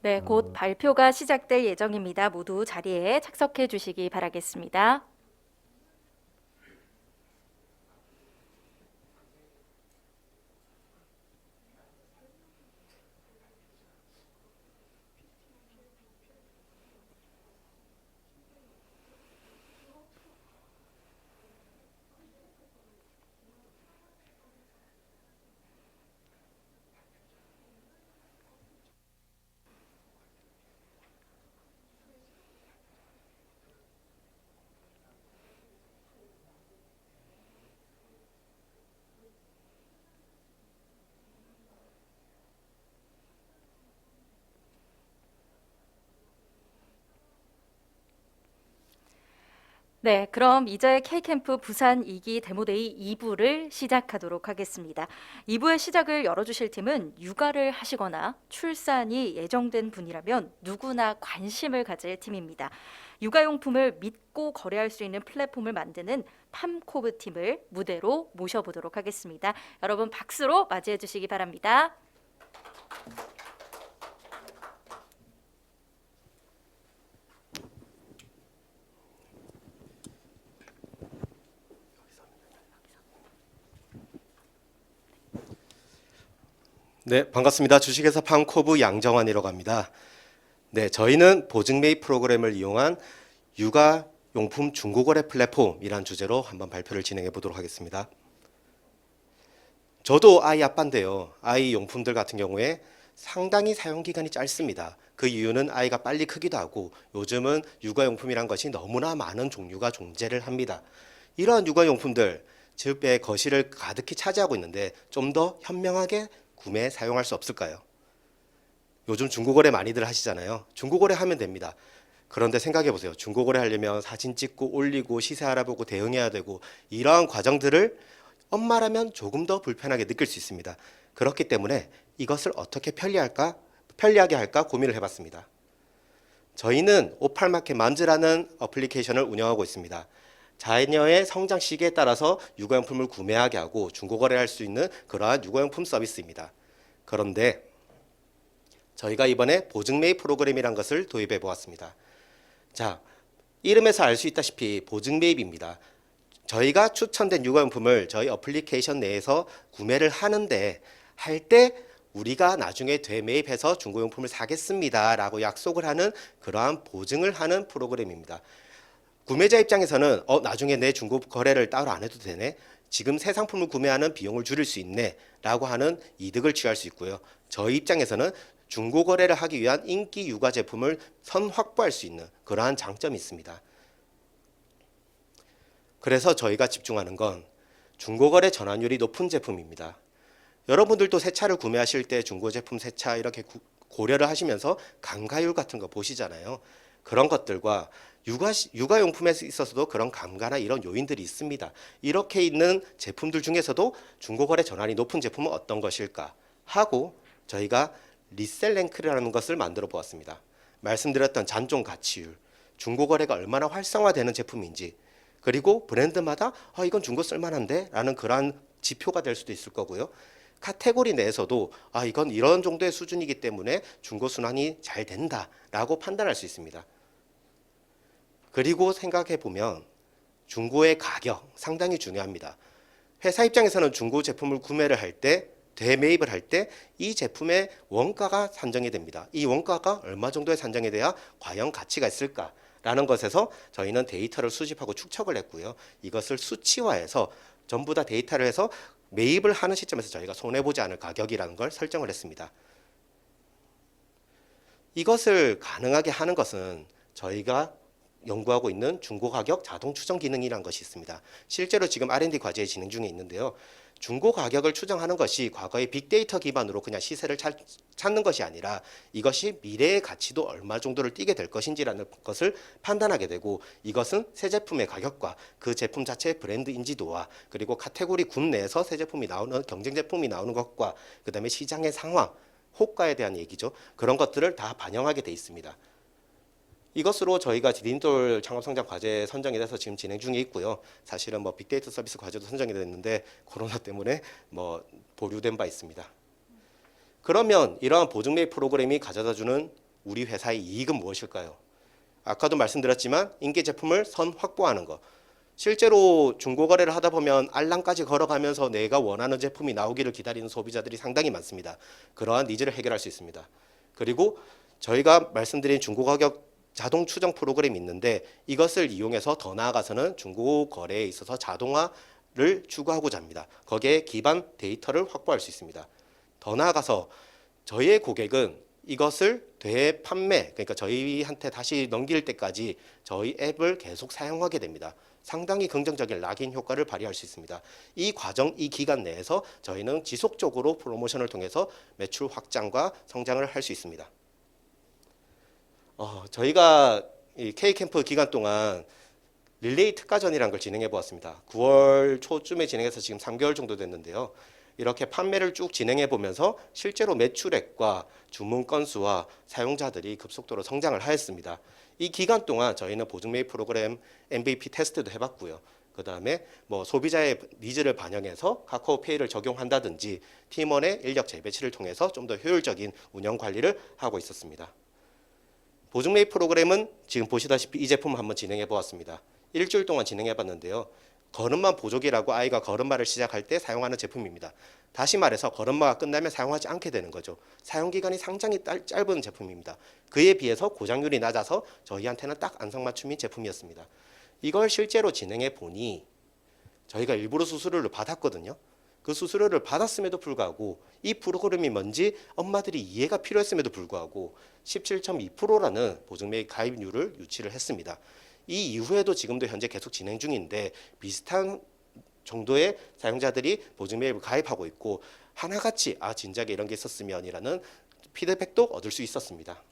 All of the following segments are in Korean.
네, 곧 발표가 시작될 예정입니다. 모두 자리에 착석해 주시기 바라겠습니다. 네, 그럼 이제 K캠프 부산 2기 데모데이 2부를 시작하도록 하겠습니다. 2부의 시작을 열어주실 팀은 육아를 하시거나 출산이 예정된 분이라면 누구나 관심을 가질 팀입니다. 육아용품을 믿고 거래할 수 있는 플랫폼을 만드는 팜코브 팀을 무대로 모셔보도록 하겠습니다. 여러분 박수로 맞이해 주시기 바랍니다. 네, 반갑습니다. 주식회사 팜코브 양정환이라고 합니다. 네, 저희는 보증 매입 프로그램을 이용한 육아용품 중고거래 플랫폼이란 주제로 한번 발표를 진행해 보도록 하겠습니다. 저도 아이 아빠인데요. 아이 용품들 같은 경우에 상당히 사용 기간이 짧습니다. 그 이유는 아이가 빨리 크기도 하고 요즘은 육아용품이란 것이 너무나 많은 종류가 존재를 합니다. 이러한 육아용품들, 집의 거실을 가득히 차지하고 있는데 좀 더 현명하게 구매, 사용할 수 없을까요? 요즘 중고거래 많이들 하시잖아요. 중고거래 하면 됩니다. 그런데 생각해 보세요. 중고거래 하려면 사진 찍고 올리고 시세 알아보고 대응해야 되고 이러한 과정들을 엄마라면 조금 더 불편하게 느낄 수 있습니다. 그렇기 때문에 이것을 어떻게 편리하게 할까 고민을 해봤습니다. 저희는 오팔마켓 맘즈라는 어플리케이션을 운영하고 있습니다. 자녀의 성장 시기에 따라서 육아용품을 구매하게 하고 중고거래할 수 있는 그러한 육아용품 서비스입니다. 그런데 저희가 이번에 보증매입 프로그램이란 것을 도입해 보았습니다. 자, 이름에서 알 수 있다시피 보증매입입니다. 저희가 추천된 육아용품을 저희 어플리케이션 내에서 구매를 하는데 할 때 우리가 나중에 되매입해서 중고용품을 사겠습니다 라고 약속을 하는 그러한 보증을 하는 프로그램입니다. 구매자 입장에서는 나중에 내 중고 거래를 따로 안 해도 되네, 지금 새 상품을 구매하는 비용을 줄일 수 있네 라고 하는 이득을 취할 수 있고요. 저희 입장에서는 중고 거래를 하기 위한 인기 육아 제품을 선 확보할 수 있는 그러한 장점이 있습니다. 그래서 저희가 집중하는 건 중고거래 전환율이 높은 제품입니다. 여러분들도 새 차를 구매하실 때 중고 제품 새 차 이렇게 고려를 하시면서 감가율 같은 거 보시잖아요. 그런 것들과 육아용품에 있어서도 그런 감가나 이런 요인들이 있습니다. 이렇게 있는 제품들 중에서도 중고거래 전환이 높은 제품은 어떤 것일까 하고 저희가 리셀랭크라는 것을 만들어 보았습니다. 말씀드렸던 잔존 가치율, 중고거래가 얼마나 활성화되는 제품인지, 그리고 브랜드마다 이건 중고 쓸만한데 라는 그러한 지표가 될 수도 있을 거고요. 카테고리 내에서도 이건 이런 정도의 수준이기 때문에 중고 순환이 잘 된다라고 판단할 수 있습니다. 그리고 생각해 보면 중고의 가격 상당히 중요합니다. 회사 입장에서는 중고 제품을 구매를 할 때, 대매입을 할 때 이 제품의 원가가 산정이 됩니다. 이 원가가 얼마 정도에 산정이 돼야 과연 가치가 있을까라는 것에서 저희는 데이터를 수집하고 축적을 했고요. 이것을 수치화해서 전부 다 데이터를 해서 매입을 하는 시점에서 저희가 손해보지 않을 가격이라는 걸 설정을 했습니다. 이것을 가능하게 하는 것은 저희가 연구하고 있는 중고가격 자동 추정 기능이라는 것이 있습니다. 실제로 지금 R&D 과제 진행 중에 있는데요. 중고 가격을 추정하는 것이 과거의 빅데이터 기반으로 그냥 시세를 찾는 것이 아니라 이것이 미래의 가치도 얼마 정도를 띠게 될 것인지라는 것을 판단하게 되고, 이것은 새 제품의 가격과 그 제품 자체의 브랜드 인지도와 그리고 카테고리 군 내에서 새 제품이 나오는, 경쟁 제품이 나오는 것과 그 다음에 시장의 상황, 호가에 대한 얘기죠. 그런 것들을 다 반영하게 돼 있습니다. 이것으로 저희가 디딤돌 창업성장 과제 선정이 돼서 지금 진행 중에 있고요. 사실은 빅데이터 서비스 과제도 선정이 됐는데 코로나 때문에 보류된 바 있습니다. 그러면 이러한 보증매입 프로그램이 가져다주는 우리 회사의 이익은 무엇일까요? 아까도 말씀드렸지만 인기 제품을 선 확보하는 것. 실제로 중고거래를 하다 보면 알람까지 걸어가면서 내가 원하는 제품이 나오기를 기다리는 소비자들이 상당히 많습니다. 그러한 니즈를 해결할 수 있습니다. 그리고 저희가 말씀드린 중고가격 자동 추정 프로그램이 있는데 이것을 이용해서 더 나아가서는 중고거래에 있어서 자동화를 추구하고자 합니다. 거기에 기반 데이터를 확보할 수 있습니다. 더 나아가서 저희의 고객은 이것을 되판매, 그러니까 저희한테 다시 넘길 때까지 저희 앱을 계속 사용하게 됩니다. 상당히 긍정적인 락인 효과를 발휘할 수 있습니다. 이 과정, 이 기간 내에서 저희는 지속적으로 프로모션을 통해서 매출 확장과 성장을 할 수 있습니다. 저희가 이 K캠프 기간 동안 릴레이 특가전이라는 걸 진행해 보았습니다. 9월 초쯤에 진행해서 지금 3개월 정도 됐는데요. 이렇게 판매를 쭉 진행해 보면서 실제로 매출액과 주문 건수와 사용자들이 급속도로 성장을 하였습니다. 이 기간 동안 저희는 보증 매입 프로그램 MVP 테스트도 해봤고요. 그 다음에 뭐 소비자의 니즈를 반영해서 카카오페이를 적용한다든지 팀원의 인력 재배치를 통해서 좀 더 효율적인 운영 관리를 하고 있었습니다. 보증 매입 프로그램은 지금 보시다시피 이 제품을 한번 진행해 보았습니다. 일주일 동안 진행해 봤는데요. 걸음마 보조기라고 아이가 걸음마를 시작할 때 사용하는 제품입니다. 다시 말해서 걸음마가 끝나면 사용하지 않게 되는 거죠. 사용기간이 상당히 짧은 제품입니다. 그에 비해서 고장률이 낮아서 저희한테는 딱 안성맞춤인 제품이었습니다. 이걸 실제로 진행해 보니 저희가 일부러 수수료를 받았거든요. 그 수수료를 받았음에도 불구하고 이 프로그램이 뭔지 엄마들이 이해가 필요했음에도 불구하고 17.2%라는 보증매입 가입률을 유치를 했습니다. 이 이후에도 지금도 현재 계속 진행 중인데 비슷한 정도의 사용자들이 보증매입을 가입하고 있고 하나같이 진작에 이런 게 있었으면이라는 피드백도 얻을 수 있었습니다.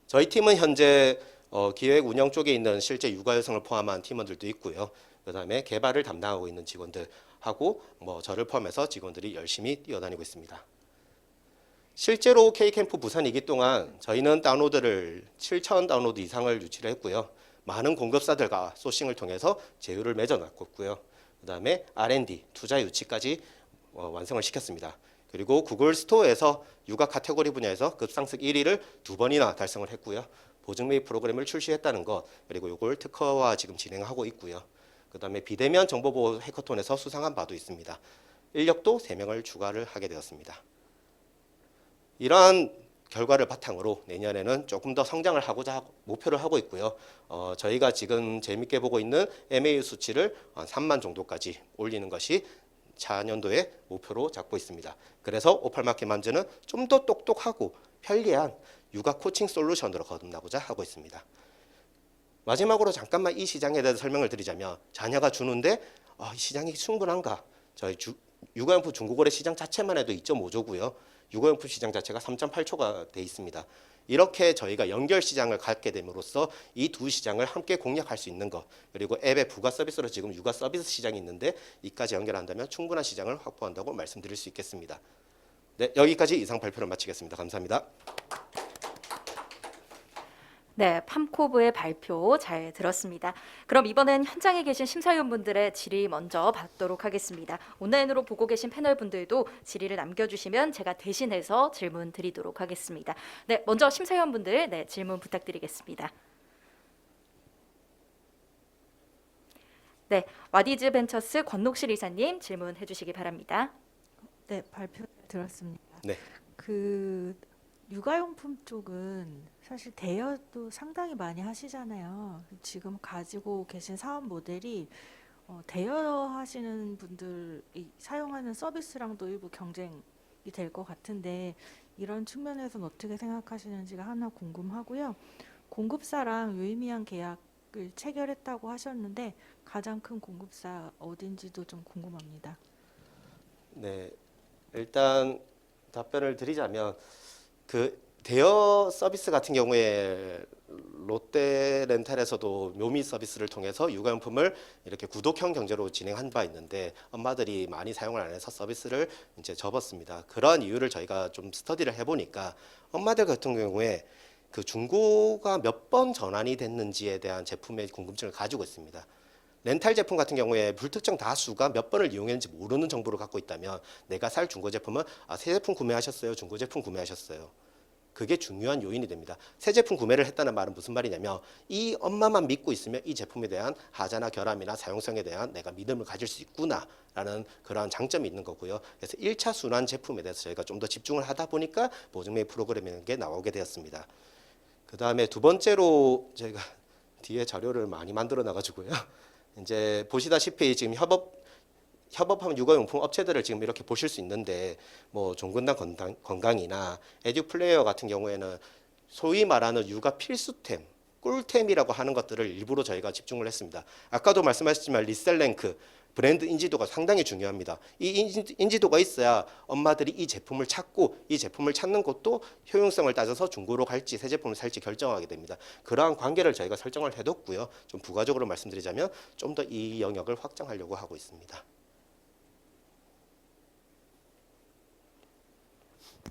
저희 팀은 현재 기획 운영 쪽에 있는 실제 육아 여성을 포함한 팀원들도 있고요. 그다음에 개발을 담당하고 있는 직원들하고 저를 포함해서 직원들이 열심히 뛰어다니고 있습니다. 실제로 K캠프 부산 2기 동안 저희는 다운로드를 7,000 다운로드 이상을 유치를 했고요. 많은 공급사들과 소싱을 통해서 제휴를 맺어놨고요. 그다음에 R&D, 투자 유치까지 완성을 시켰습니다. 그리고 구글 스토어에서 육아 카테고리 분야에서 급상승 1위를 2번이나 달성을 했고요. 보증 매입 프로그램을 출시했다는 것, 그리고 이걸 특허화 지금 진행하고 있고요. 그다음에 비대면 정보보호 해커톤에서 수상한 바도 있습니다. 인력도 3명을 추가를 하게 되었습니다. 이러한 결과를 바탕으로 내년에는 조금 더 성장을 하고자 목표를 하고 있고요. 저희가 지금 재밌게 보고 있는 MAU 수치를 한 3만 정도까지 올리는 것이 차년도에 목표로 잡고 있습니다. 그래서 오팔마켓 만즈는 좀 더 똑똑하고 편리한 육아 코칭 솔루션으로 거듭나고자 하고 있습니다. 마지막으로 잠깐만 이 시장에 대해서 설명을 드리자면 자녀가 주는데 이 시장이 충분한가? 저희 육아용품 중고거래 시장 자체만 해도 2.5조고요. 육아용품 시장 자체가 3.8초가 돼 있습니다. 이렇게 저희가 연결 시장을 갖게 됨으로써 이 두 시장을 함께 공략할 수 있는 것, 그리고 앱의 부가 서비스로 지금 육아 서비스 시장이 있는데 이까지 연결한다면 충분한 시장을 확보한다고 말씀드릴 수 있겠습니다. 네, 여기까지 이상 발표를 마치겠습니다. 감사합니다. 네, 팜코브의 발표 잘 들었습니다. 그럼 이번엔 현장에 계신 심사위원분들의 질의 먼저 받도록 하겠습니다. 온라인으로 보고 계신 패널분들도 질의를 남겨주시면 제가 대신해서 질문 드리도록 하겠습니다. 네, 먼저 심사위원분들 질문 부탁드리겠습니다. 네, 와디즈 벤처스 권록실 이사님 질문해 주시기 바랍니다. 네, 발표 들었습니다. 네. 육아용품 쪽은 사실 대여도 상당히 많이 하시잖아요. 지금 가지고 계신 사업 모델이 대여하시는 분들이 사용하는 서비스랑도 일부 경쟁이 될 것 같은데 이런 측면에서는 어떻게 생각하시는지가 하나 궁금하고요. 공급사랑 유의미한 계약을 체결했다고 하셨는데 가장 큰 공급사 어딘지도 좀 궁금합니다. 네, 일단 답변을 드리자면 그 대여 서비스 같은 경우에 롯데렌탈에서도 묘미 서비스를 통해서 육아용품을 이렇게 구독형 경제로 진행한 바 있는데 엄마들이 많이 사용을 안 해서 서비스를 이제 접었습니다. 그러한 이유를 저희가 좀 스터디를 해보니까 엄마들 같은 경우에 그 중고가 몇 번 전환이 됐는지에 대한 제품의 궁금증을 가지고 있습니다. 렌탈 제품 같은 경우에 불특정 다수가 몇 번을 이용했는지 모르는 정보를 갖고 있다면 내가 살 중고 제품은 새 제품 구매하셨어요? 중고 제품 구매하셨어요? 그게 중요한 요인이 됩니다. 새 제품 구매를 했다는 말은 무슨 말이냐면 이 엄마만 믿고 있으면 이 제품에 대한 하자나 결함이나 사용성에 대한 내가 믿음을 가질 수 있구나라는 그러한 장점이 있는 거고요. 그래서 1차 순환 제품에 대해서 저희가 좀 더 집중을 하다 보니까 보증매입 프로그램이라는 게 나오게 되었습니다. 그 다음에 두 번째로 저희가 뒤에 자료를 많이 만들어 놔가지고요. 이제 보시다시피 지금 협업하는 육아용품 업체들을 지금 이렇게 보실 수 있는데 뭐 종근당 건강이나 에듀플레이어 같은 경우에는 소위 말하는 육아 필수템, 꿀템이라고 하는 것들을 일부러 저희가 집중을 했습니다. 아까도 말씀하셨지만 리셀랭크, 브랜드 인지도가 상당히 중요합니다. 이 인지도가 있어야 엄마들이 이 제품을 찾고 이 제품을 찾는 것도 효용성을 따져서 중고로 갈지 새 제품을 살지 결정하게 됩니다. 그러한 관계를 저희가 설정을 해뒀고요. 좀 부가적으로 말씀드리자면 좀 더 이 영역을 확장하려고 하고 있습니다.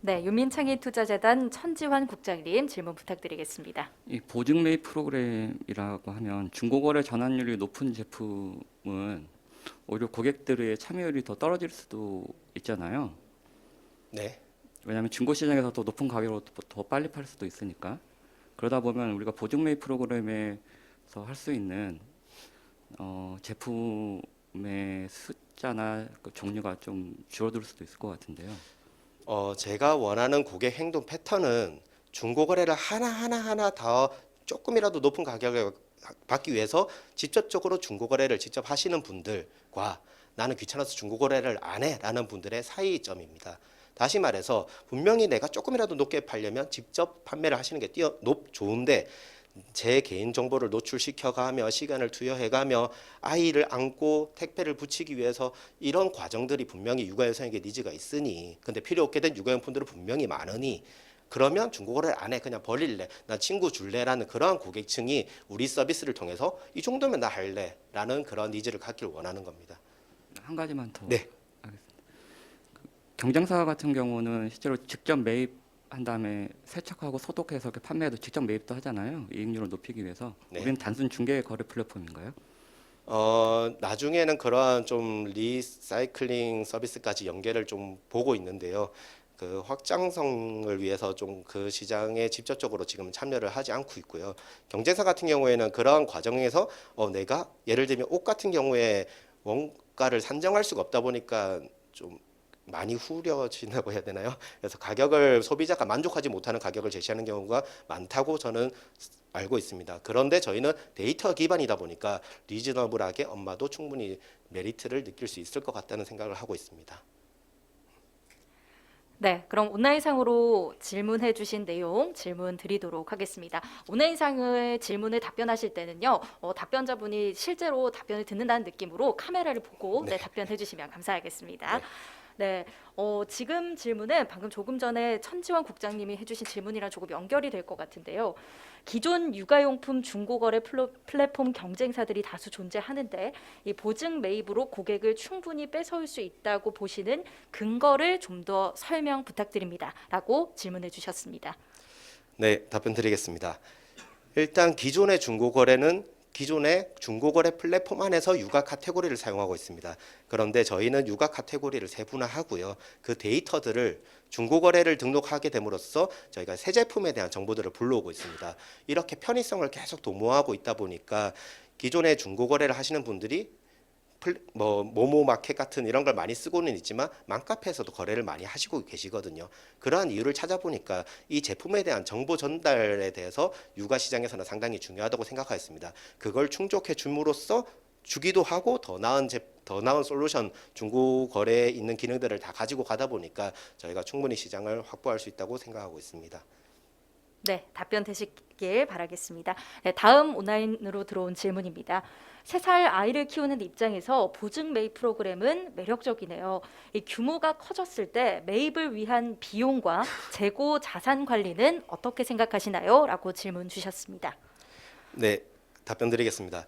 네, 윤민창의투자재단 천지환 국장님 질문 부탁드리겠습니다. 이 보증 매입 프로그램이라고 하면 중고거래 전환율이 높은 제품은 오히려 고객들의 참여율이 더 떨어질 수도 있잖아요. 네. 왜냐하면 중고 시장에서 더 높은 가격으로 더 빨리 팔 수도 있으니까. 그러다 보면 우리가 보증 매입 프로그램에서 할 수 있는 제품의 숫자나 그 종류가 좀 줄어들 수도 있을 것 같은데요. 제가 원하는 고객 행동 패턴은 중고거래를 하나 더 조금이라도 높은 가격을 받기 위해서 직접적으로 중고거래를 직접 하시는 분들과 나는 귀찮아서 중고거래를 안 해라는 분들의 사이점입니다. 다시 말해서 분명히 내가 조금이라도 높게 팔려면 직접 판매를 하시는 게 좋은데 제 개인 정보를 노출시켜가며 시간을 투여해가며 아이를 안고 택배를 붙이기 위해서 이런 과정들이 분명히 육아여성에게 니즈가 있으니 근데 필요 없게 된 육아용품들은 분명히 많으니 그러면 중고거래를 안 해 그냥 버릴래 나 친구 줄래라는 그러한 고객층이 우리 서비스를 통해서 이 정도면 나 할래 라는 그런 니즈를 갖길 원하는 겁니다. 한 가지만 더 네. 하겠습니다. 경쟁사 같은 경우는 실제로 직접 매입한 다음에 세척하고 소독해서 이렇게 판매해도 직접 매입도 하잖아요. 이익률을 높이기 위해서. 네. 우리는 단순 중개 거래 플랫폼인가요? 나중에는 그러한 좀 리사이클링 서비스까지 연계를 좀 보고 있는데요. 그 확장성을 위해서 좀 그 시장에 직접적으로 지금 참여를 하지 않고 있고요. 경쟁사 같은 경우에는 그러한 과정에서 내가 예를 들면 옷 같은 경우에 원가를 산정할 수가 없다 보니까 좀 많이 후려진다고 해야 되나요? 그래서 가격을 소비자가 만족하지 못하는 가격을 제시하는 경우가 많다고 저는 알고 있습니다. 그런데 저희는 데이터 기반이다 보니까 리즈너블하게 엄마도 충분히 메리트를 느낄 수 있을 것 같다는 생각을 하고 있습니다. 네, 그럼 온라인상으로 질문해 주신 내용 질문 드리도록 하겠습니다. 온라인상의 질문을 답변하실 때는요, 답변자분이 실제로 답변을 듣는다는 느낌으로 카메라를 보고 네. 답변해 주시면 감사하겠습니다. 네. 네, 지금 질문은 방금 조금 전에 천지환 국장님이 해주신 질문이랑 조금 연결이 될 것 같은데요. 기존 육아용품 중고거래 플랫폼 경쟁사들이 다수 존재하는데 이 보증 매입으로 고객을 충분히 뺏어올 수 있다고 보시는 근거를 좀 더 설명 부탁드립니다.라고 질문해 주셨습니다. 네, 답변 드리겠습니다. 일단 기존의 중고거래는 기존의 중고거래 플랫폼 안에서 육아 카테고리를 사용하고 있습니다. 그런데 저희는 육아 카테고리를 세분화하고요. 그 데이터들을 중고거래를 등록하게 됨으로써 저희가 새 제품에 대한 정보들을 불러오고 있습니다. 이렇게 편의성을 계속 도모하고 있다 보니까 기존의 중고거래를 하시는 분들이 모모마켓 같은 이런 걸 많이 쓰고는 있지만 맘카페에서도 거래를 많이 하시고 계시거든요. 그러한 이유를 찾아보니까 이 제품에 대한 정보 전달에 대해서 육아 시장에서는 상당히 중요하다고 생각하였습니다. 그걸 충족해 줌으로써 주기도 하고 더 나은 솔루션 중고 거래에 있는 기능들을 다 가지고 가다 보니까 저희가 충분히 시장을 확보할 수 있다고 생각하고 있습니다. 네, 답변 되시길 바라겠습니다. 네, 다음 온라인으로 들어온 질문입니다. 3살 아이를 키우는 입장에서 보증 매입 프로그램은 매력적이네요. 이 규모가 커졌을 때 매입을 위한 비용과 재고 자산 관리는 어떻게 생각하시나요? 라고 질문 주셨습니다. 네, 답변 드리겠습니다.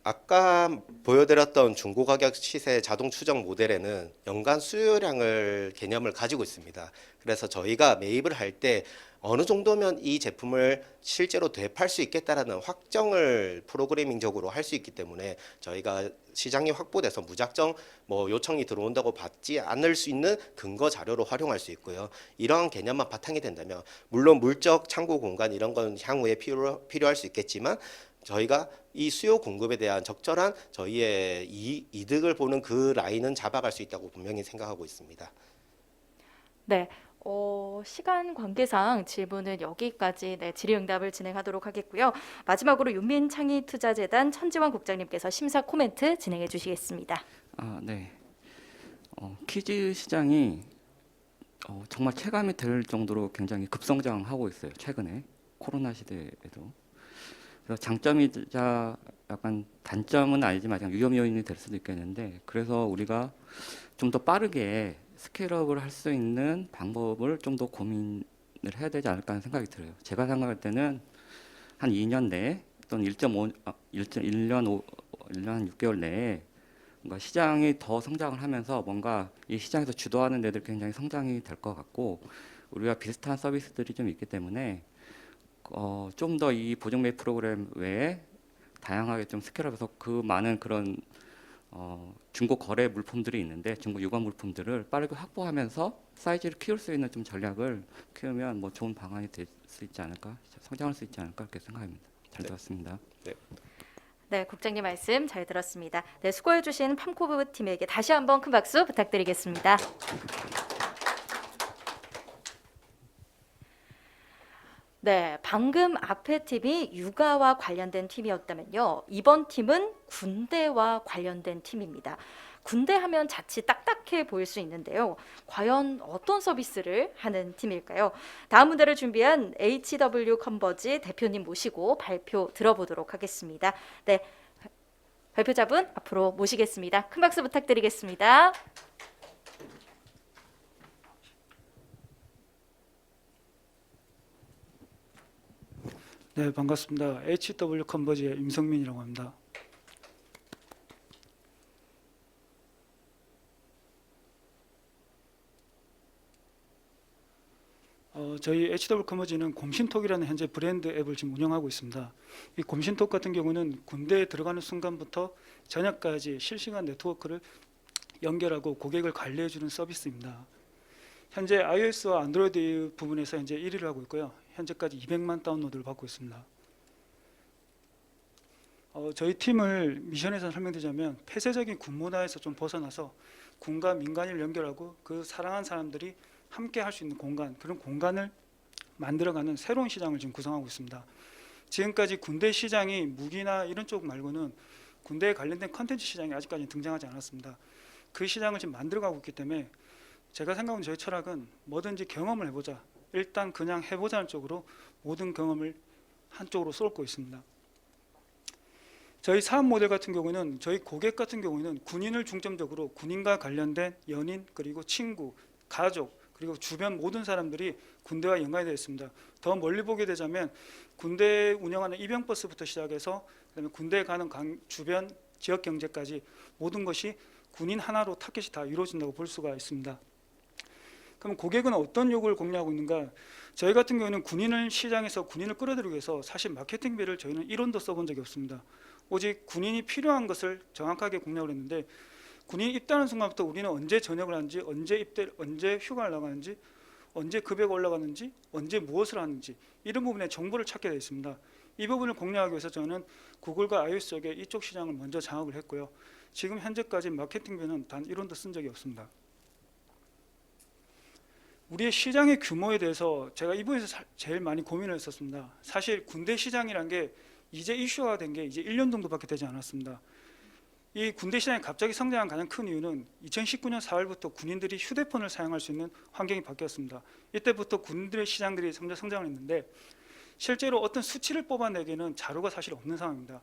아까 보여드렸던 중고가격 시세 자동 추정 모델에는 연간 수요량을 개념을 가지고 있습니다. 그래서 저희가 매입을 할 때 어느 정도면 이 제품을 실제로 되팔 수 있겠다라는 확정을 프로그래밍적으로 할 수 있기 때문에 저희가 시장이 확보돼서 무작정 뭐 요청이 들어온다고 받지 않을 수 있는 근거 자료로 활용할 수 있고요. 이러한 개념만 바탕이 된다면 물론 물적 창고 공간 이런 건 향후에 필요할 수 있겠지만 저희가 이 수요 공급에 대한 적절한 저희의 이득을 보는 그 라인은 잡아갈 수 있다고 분명히 생각하고 있습니다. 네. 시간 관계상 질문은 여기까지 질의응답을 진행하도록 하겠고요. 마지막으로 윤민창의투자재단 천지환 국장님께서 심사 코멘트 진행해 주시겠습니다. 네. 키즈 시장이 정말 체감이 될 정도로 굉장히 급성장하고 있어요. 최근에 코로나 시대에도. 그래서 장점이자 약간 단점은 아니지만 그냥 위험 요인이 될 수도 있겠는데, 그래서 우리가 좀 더 빠르게 스케일업을 할 수 있는 방법을 좀 더 고민을 해야 되지 않을까 하는 생각이 들어요. 제가 생각할 때는 한 2년 내에 또는 1년 한 6개월 내에 뭔가 시장이 더 성장을 하면서 뭔가 이 시장에서 주도하는 데들 굉장히 성장이 될 것 같고, 우리가 비슷한 서비스들이 좀 있기 때문에 좀 더 이 보증 매입 프로그램 외에 다양하게 좀 스케일업해서 그 많은 그런 중고 거래 물품들이 있는데 중고 유관 물품들을 빠르게 확보하면서 사이즈를 키울 수 있는 좀 전략을 키우면 뭐 좋은 방안이 될 수 있지 않을까, 성장할 수 있지 않을까 그렇게 생각합니다. 잘 들었습니다. 네, 국장님 말씀 잘 들었습니다. 네, 수고해 주신 팜코브 팀에게 다시 한번 큰 박수 부탁드리겠습니다. 네, 방금 앞에 팀이 육아와 관련된 팀이었다면요. 이번 팀은 군대와 관련된 팀입니다. 군대 하면 자칫 딱딱해 보일 수 있는데요. 과연 어떤 서비스를 하는 팀일까요? 다음 문제를 준비한 HW 컨버지 대표님 모시고 발표 들어보도록 하겠습니다. 네, 발표자분 앞으로 모시겠습니다. 큰 박수 부탁드리겠습니다. 네, 반갑습니다. HW 컨버지의 임성민이라고 합니다. 저희 HW 컨버지는 곰신톡이라는 현재 브랜드 앱을 지금 운영하고 있습니다. 이 곰신톡 같은 경우는 군대에 들어가는 순간부터 저녁까지 실시간 네트워크를 연결하고 고객을 관리해주는 서비스입니다. 현재 iOS와 안드로이드 부분에서 현재 1위를 하고 있고요. 현재까지 200만 다운로드를 받고 있습니다. 저희 팀을 미션에서 설명드리자면 폐쇄적인 군 문화에서 좀 벗어나서 군과 민간을 연결하고 그 사랑하는 사람들이 함께 할 수 있는 공간, 그런 공간을 만들어가는 새로운 시장을 지금 구성하고 있습니다. 지금까지 군대 시장이 무기나 이런 쪽 말고는 군대에 관련된 컨텐츠 시장이 아직까지 등장하지 않았습니다. 그 시장을 지금 만들어가고 있기 때문에 제가 생각하는 저희 철학은 뭐든지 경험을 해보자, 일단 그냥 해보자는 쪽으로 모든 경험을 한쪽으로 쏠고 있습니다. 저희 사업 모델 같은 경우는 저희 고객 같은 경우는 군인을 중점적으로 군인과 관련된 연인 그리고 친구, 가족 그리고 주변 모든 사람들이 군대와 연관이 되어 있습니다. 더 멀리 보게 되자면 군대 운영하는 입영버스부터 시작해서 그다음에 군대에 가는 주변 지역 경제까지 모든 것이 군인 하나로 타겟이 다 이루어진다고 볼 수가 있습니다. 그럼 고객은 어떤 요구를 공략하고 있는가? 저희 같은 경우는 군인을 시장에서 군인을 끌어들이기 위해서 사실 마케팅비를 저희는 1원도 써본 적이 없습니다. 오직 군인이 필요한 것을 정확하게 공략을 했는데, 군인이 입대하는 순간부터 우리는 언제 전역을 하는지, 언제 휴가를 나가는지, 언제 급여가 올라가는지, 언제 무엇을 하는지 이런 부분에 정보를 찾게 되어 있습니다. 이 부분을 공략하기 위해서 저는 구글과 iOS 쪽에 이쪽 시장을 먼저 장악을 했고요. 지금 현재까지 마케팅비는 단 1원도 쓴 적이 없습니다. 우리의 시장의 규모에 대해서 제가 이 부분에서 제일 많이 고민을 했었습니다. 사실 군대 시장이란 게 이제 이슈화가 된 게 이제 1년 정도밖에 되지 않았습니다. 이 군대 시장이 갑자기 성장한 가장 큰 이유는 2019년 4월부터 군인들이 휴대폰을 사용할 수 있는 환경이 바뀌었습니다. 이때부터 군인들의 시장들이 성장을 했는데, 실제로 어떤 수치를 뽑아내기에는 자료가 사실 없는 상황입니다.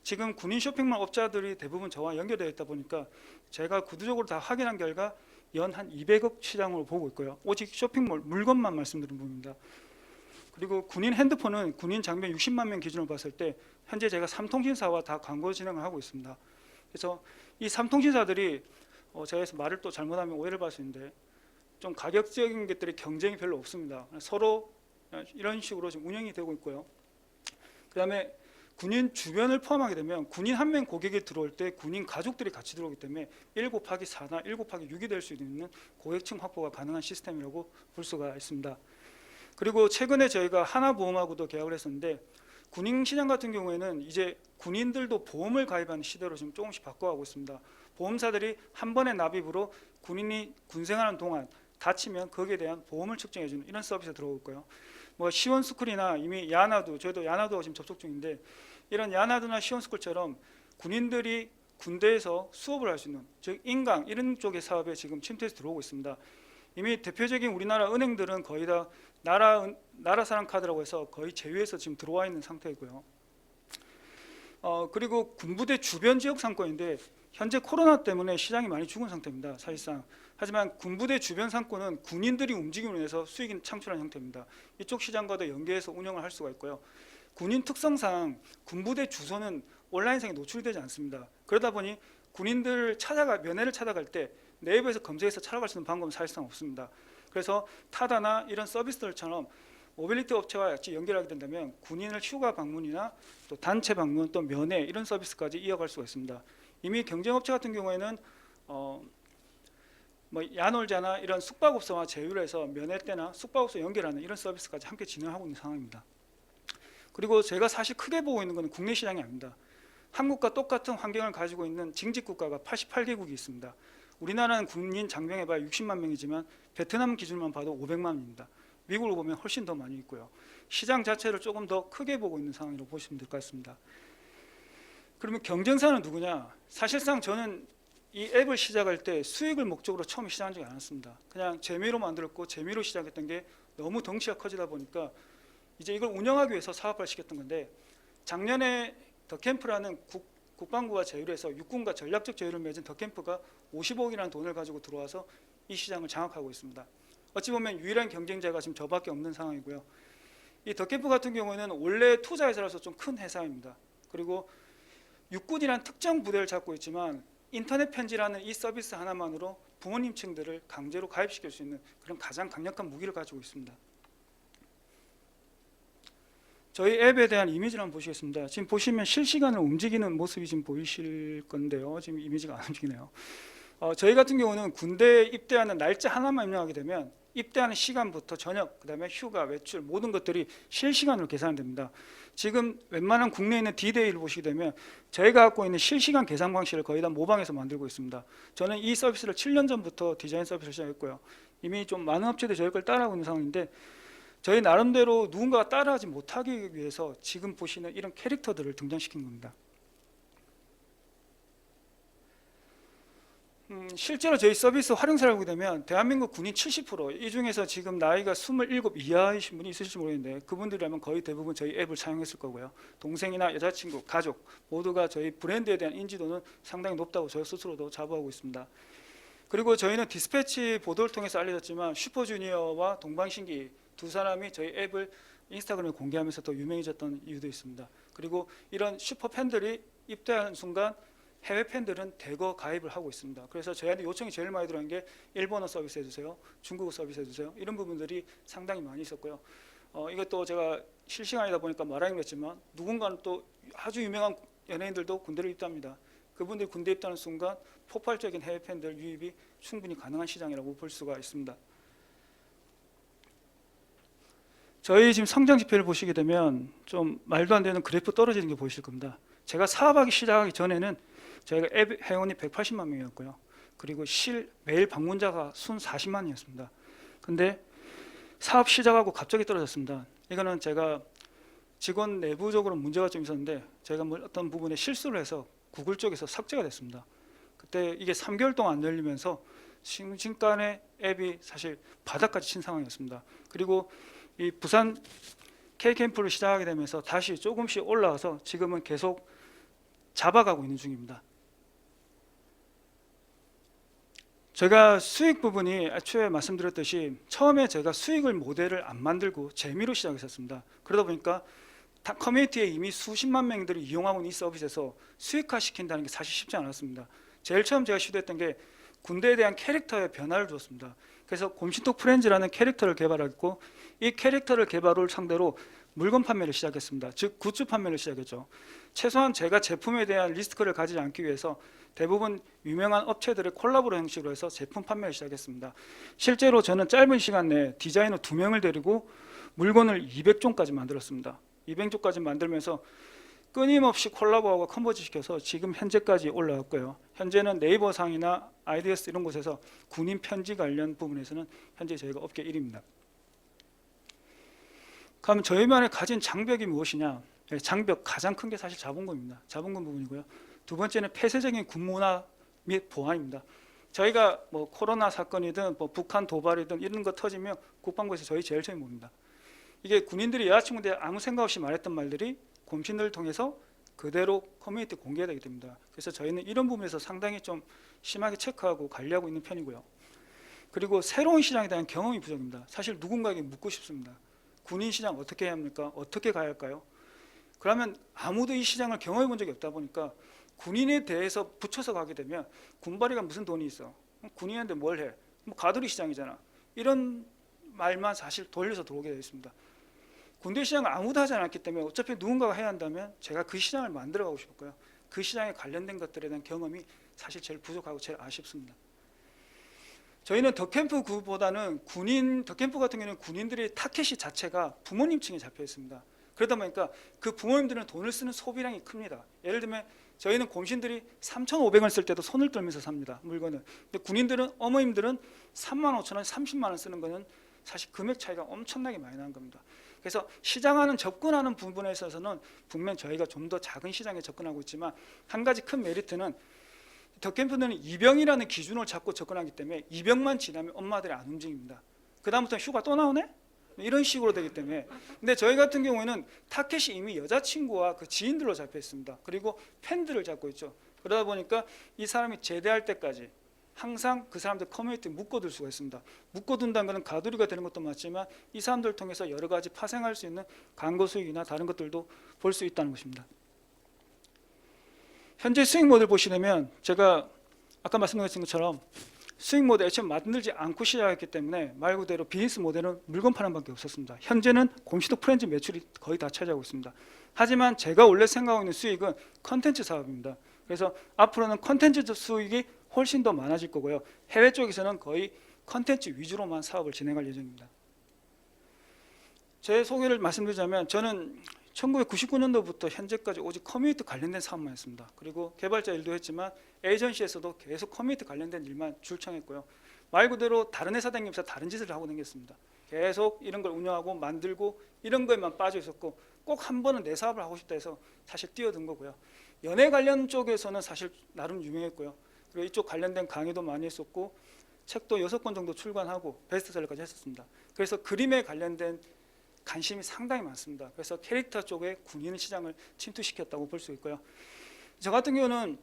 지금 군인 쇼핑몰 업자들이 대부분 저와 연결되어 있다 보니까 제가 구두적으로 다 확인한 결과 연 한 200억 시장으로 보고 있고요. 오직 쇼핑몰 물건만 말씀드린 부분입니다. 그리고 군인 핸드폰은 군인 장병 60만 명 기준으로 봤을 때 현재 제가 3통신사와 다 광고 진행을 하고 있습니다. 그래서 이 3통신사들이 제가 말을 또 잘못하면 오해를 받을 수 있는데 좀 가격적인 것들이 경쟁이 별로 없습니다. 서로 이런 식으로 지금 운영이 되고 있고요. 그다음에 군인 주변을 포함하게 되면 군인 한 명 고객이 들어올 때 군인 가족들이 같이 들어오기 때문에 1/4나 1/6이 될 수 있는 고객층 확보가 가능한 시스템이라고 볼 수가 있습니다. 그리고 최근에 저희가 하나보험하고도 계약을 했었는데 군인 시장 같은 경우에는 이제 군인들도 보험을 가입하는 시대로 지금 조금씩 바꿔가고 있습니다. 보험사들이 한 번의 납입으로 군인이 군생하는 동안 다치면 거기에 대한 보험을 측정해주는 이런 서비스가 들어오고 있고요. 뭐 시원스쿨이나 이미 야나두, 저희도 야나두하고 지금 접촉 중인데 이런 야나두나 시원스쿨처럼 군인들이 군대에서 수업을 할 수 있는, 즉 인강 이런 쪽의 사업에 지금 침투해서 들어오고 있습니다. 이미 대표적인 우리나라 은행들은 거의 다 나라사랑 카드라고 해서 거의 제휴해서 지금 들어와 있는 상태이고요. 그리고 군부대 주변 지역 상권인데 현재 코로나 때문에 시장이 많이 죽은 상태입니다. 사실상. 하지만 군부대 주변 상권은 군인들이 움직임으로 인해서 수익이 창출하는 형태입니다. 이쪽 시장과도 연계해서 운영을 할 수가 있고요. 군인 특성상 군부대 주소는 온라인상에 노출이 되지 않습니다. 그러다 보니 군인들 면회를 찾아갈 때 네이버에서 검색해서 찾아갈 수 있는 방법은 사실상 없습니다. 그래서 타다나 이런 서비스들처럼 모빌리티 업체와 같이 연결하게 된다면 군인을 휴가 방문이나 또 단체 방문 또 면회 이런 서비스까지 이어갈 수가 있습니다. 이미 경쟁업체 같은 경우에는 뭐 야놀자나 이런 숙박업소와 제휴를 해서 면회 때나 숙박업소 연결하는 이런 서비스까지 함께 진행하고 있는 상황입니다. 그리고 제가 사실 크게 보고 있는 것은 국내 시장이 아닙니다. 한국과 똑같은 환경을 가지고 있는 징집 국가가 88개국이 있습니다. 우리나라는 군인 장병해봐야 60만 명이지만 베트남 기준만 봐도 500만 명입니다. 미국을 보면 훨씬 더 많이 있고요. 시장 자체를 조금 더 크게 보고 있는 상황이라고 보시면 될 것 같습니다. 그러면 경쟁사는 누구냐? 사실상 저는 이 앱을 시작할 때 수익을 목적으로 처음에 시작한 적이 않았습니다. 그냥 재미로 만들었고 재미로 시작했던 게 너무 덩치가 커지다 보니까 이제 이걸 운영하기 위해서 사업화를 시켰던 건데 작년에 더캠프라는 국방부가 제휴를 해서 육군과 전략적 제휴를 맺은 더캠프가 55억이라는 돈을 가지고 들어와서 이 시장을 장악하고 있습니다. 어찌 보면 유일한 경쟁자가 지금 저밖에 없는 상황이고요. 이 더캠프 같은 경우에는 원래 투자 회사라서 좀 큰 회사입니다. 그리고 육군이란 특정 부대를 잡고 있지만 인터넷 편지라는 이 서비스 하나만으로 부모님층들을 강제로 가입시킬 수 있는 그런 가장 강력한 무기를 가지고 있습니다. 저희 앱에 대한 이미지를 한번 보시겠습니다. 지금 보시면 실시간으로 움직이는 모습이 지금 보이실 건데요. 지금 이미지가 안 움직이네요. 저희 같은 경우는 군대에 입대하는 날짜 하나만 입력하게 되면 입대하는 시간부터 저녁, 그다음에 휴가, 외출 모든 것들이 실시간으로 계산됩니다. 지금 웬만한 국내에 있는 D-Day를 보시게 되면 저희가 갖고 있는 실시간 계산 방식을 거의 다 모방해서 만들고 있습니다. 저는 이 서비스를 7년 전부터 디자인 서비스를 시작했고요. 이미 좀 많은 업체들이 저희 걸 따라하고 있는 상황인데 저희 나름대로 누군가가 따라하지 못하기 위해서 지금 보시는 이런 캐릭터들을 등장시킨 겁니다. 실제로 저희 서비스 활용사를 보게 되면 대한민국 군인 70%, 이 중에서 지금 나이가 27 이하이신 분이 있을지 모르겠는데 그분들이라면 거의 대부분 저희 앱을 사용했을 거고요. 동생이나 여자친구, 가족 모두가 저희 브랜드에 대한 인지도는 상당히 높다고 저 스스로도 자부하고 있습니다. 그리고 저희는 디스패치 보도를 통해서 알려졌지만 슈퍼주니어와 동방신기 두 사람이 저희 앱을 인스타그램에 공개하면서 더 유명해졌던 이유도 있습니다. 그리고 이런 슈퍼팬들이 입대하는 순간 해외 팬들은 대거 가입을 하고 있습니다. 그래서 저희한테 요청이 제일 많이 들어간 게 일본어 서비스 해주세요, 중국어 서비스 해주세요, 이런 부분들이 상당히 많이 있었고요. 이것도 제가 실시간이다 보니까 말하긴 했지만 누군가는 또 아주 유명한 연예인들도 군대를 입대합니다. 그분들이 군대 입대하는 순간 폭발적인 해외 팬들 유입이 충분히 가능한 시장이라고 볼 수가 있습니다. 저희 지금 성장 지표를 보시게 되면 좀 말도 안 되는 그래프 떨어지는 게 보이실 겁니다. 제가 사업하기 시작하기 전에는 저희가 앱 회원이 180만 명이었고요. 그리고 매일 방문자가 순 40만이었습니다. 근데 사업 시작하고 갑자기 떨어졌습니다. 이거는 제가 직원 내부적으로 문제가 좀 있었는데 제가 어떤 부분에 실수를 해서 구글 쪽에서 삭제가 됐습니다. 그때 이게 3개월 동안 안 열리면서 순식간에 앱이 사실 바닥까지 친 상황이었습니다. 그리고 이 부산 K캠프를 시작하게 되면서 다시 조금씩 올라와서 지금은 계속 잡아가고 있는 중입니다. 제가 수익 부분이 애초에 말씀드렸듯이 처음에 제가 수익을 모델을 안 만들고 재미로 시작했었습니다. 그러다 보니까 커뮤니티에 이미 수십만 명들이 이용하고 있는 이 서비스에서 수익화 시킨다는 게 사실 쉽지 않았습니다. 제일 처음 제가 시도했던 게 군대에 대한 캐릭터의 변화를 주었습니다. 그래서 곰신톡 프렌즈라는 캐릭터를 개발했고 이 캐릭터를 개발을 상대로 물건 판매를 시작했습니다. 즉 굿즈 판매를 시작했죠. 최소한 제가 제품에 대한 리스크를 가지지 않기 위해서 대부분 유명한 업체들의 콜라보로 형식으로 해서 제품 판매를 시작했습니다. 실제로 저는 짧은 시간 내에 디자이너 2명을 데리고 물건을 200종까지 만들었습니다. 200종까지 만들면서 끊임없이 콜라보하고 컨버지 시켜서 지금 현재까지 올라왔고요. 현재는 네이버 상이나 아이디어스 이런 곳에서 군인 편지 관련 부분에서는 현재 저희가 업계 1위입니다. 그럼 저희만의 가진 장벽이 무엇이냐? 장벽 가장 큰 게 사실 자본금입니다. 자본금 부분이고요. 두 번째는 폐쇄적인 군문화 및 보안입니다. 저희가 뭐 코로나 사건이든 뭐 북한 도발이든 이런 거 터지면 국방부에서 저희 제일 처음 봅니다. 이게 군인들이 여자친구한테 아무 생각 없이 말했던 말들이 곰신들을 통해서 그대로 커뮤니티 공개되게 됩니다. 그래서 저희는 이런 부분에서 상당히 좀 심하게 체크하고 관리하고 있는 편이고요. 그리고 새로운 시장에 대한 경험이 부족입니다. 사실 누군가에게 묻고 싶습니다. 군인 시장 어떻게 해야 합니까? 어떻게 가야 할까요? 그러면 아무도 이 시장을 경험해 본 적이 없다 보니까 군인에 대해서 붙여서 가게 되면 군발이가 무슨 돈이 있어? 군인인데 뭘 해? 뭐 가두리 시장이잖아. 이런 말만 사실 돌려서 들어오게 되어 있습니다. 군대 시장을 아무도 하지 않았기 때문에 어차피 누군가가 해야 한다면 제가 그 시장을 만들어가고 싶었고요. 그 시장에 관련된 것들에 대한 경험이 사실 제일 부족하고 제일 아쉽습니다. 저희는 덕캠프보다는 덕캠프 같은 경우는 군인들의 타켓이 자체가 부모님층에 잡혀 있습니다. 그러다 보니까 그 부모님들은 돈을 쓰는 소비량이 큽니다. 예를 들면 저희는 곰신들이 3,500원 쓸 때도 손을 떨면서 삽니다. 물건을. 근데 군인들은 어머님들은 35,000원, 30만 원 쓰는 거는 사실 금액 차이가 엄청나게 많이 나는 겁니다. 그래서 시장하는 접근하는 부분에 있어서는 분명 저희가 좀 더 작은 시장에 접근하고 있지만 한 가지 큰 메리트는 덕캠프는 입영이라는 기준을 잡고 접근하기 때문에 입영만 지나면 엄마들이 안 움직입니다. 그 다음부터 휴가 또 나오네? 이런 식으로 되기 때문에. 근데 저희 같은 경우에는 타켓이 이미 여자친구와 그 지인들로 잡혀 있습니다. 그리고 팬들을 잡고 있죠. 그러다 보니까 이 사람이 제대할 때까지 항상 그 사람들 커뮤니티에 묶어둘 수가 있습니다. 묶어둔다는 것은 가두리가 되는 것도 맞지만 이 사람들을 통해서 여러 가지 파생할 수 있는 광고 수익이나 다른 것들도 볼 수 있다는 것입니다. 현재 수익 모델 보시려면 제가 아까 말씀드린 것처럼 수익 모델 애초에 만들지 않고 시작했기 때문에 말 그대로 비즈니스 모델은 물건 파는 밖에 없었습니다. 현재는 곰신톡 프렌즈 매출이 거의 다 차지하고 있습니다. 하지만 제가 원래 생각하고 있는 수익은 컨텐츠 사업입니다. 그래서 앞으로는 컨텐츠 수익이 훨씬 더 많아질 거고요. 해외 쪽에서는 거의 컨텐츠 위주로만 사업을 진행할 예정입니다. 제 소개를 말씀드리자면 저는 1999년도부터 현재까지 오직 커뮤니티 관련된 사업만 했습니다. 그리고 개발자 일도 했지만 에이전시에서도 계속 커뮤니티 관련된 일만 줄창했고요. 말 그대로 다른 회사 다니면서 다른 짓을 하고 다녔습니다. 계속 이런 걸 운영하고 만들고 이런 거에만 빠져 있었고 꼭 한 번은 내 사업을 하고 싶다 해서 사실 뛰어든 거고요. 연예 관련 쪽에서는 사실 나름 유명했고요. 그리고 이쪽 관련된 강의도 많이 했었고 책도 6권 정도 출간하고 베스트셀러까지 했었습니다. 그래서 그림에 관련된 관심이 상당히 많습니다. 그래서 캐릭터 쪽에 군인 시장을 침투시켰다고 볼 수 있고요. 저 같은 경우는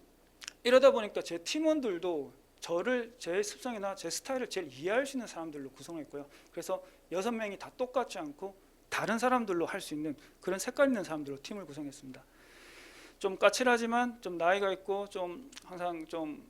이러다 보니까 제 팀원들도 저를 제 습성이나 제 스타일을 제일 이해할 수 있는 사람들로 구성했고요. 그래서 6명이 다 똑같지 않고 다른 사람들로 할 수 있는 그런 색깔 있는 사람들로 팀을 구성했습니다. 좀 까칠하지만 좀 나이가 있고 좀 항상 좀